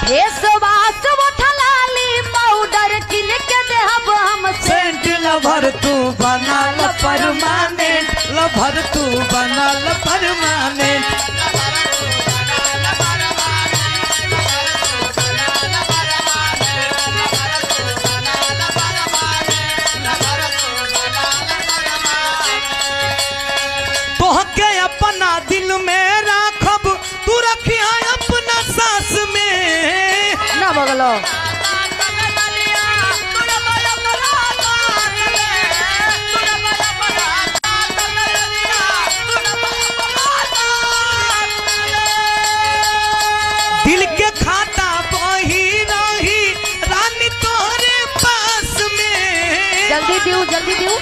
Face wash उठलाली powder किन के देहब हम सेंट लवर तू बनाल परमानेंट, लवर तू बनाल परमानेंट। तोहके अपना दिल में राखब, तू रखिया अपना सांस में। ना बगलो दिल के खाता वही रही रानी तोहरे पास में। जल्दी दियो जल्दी दियो।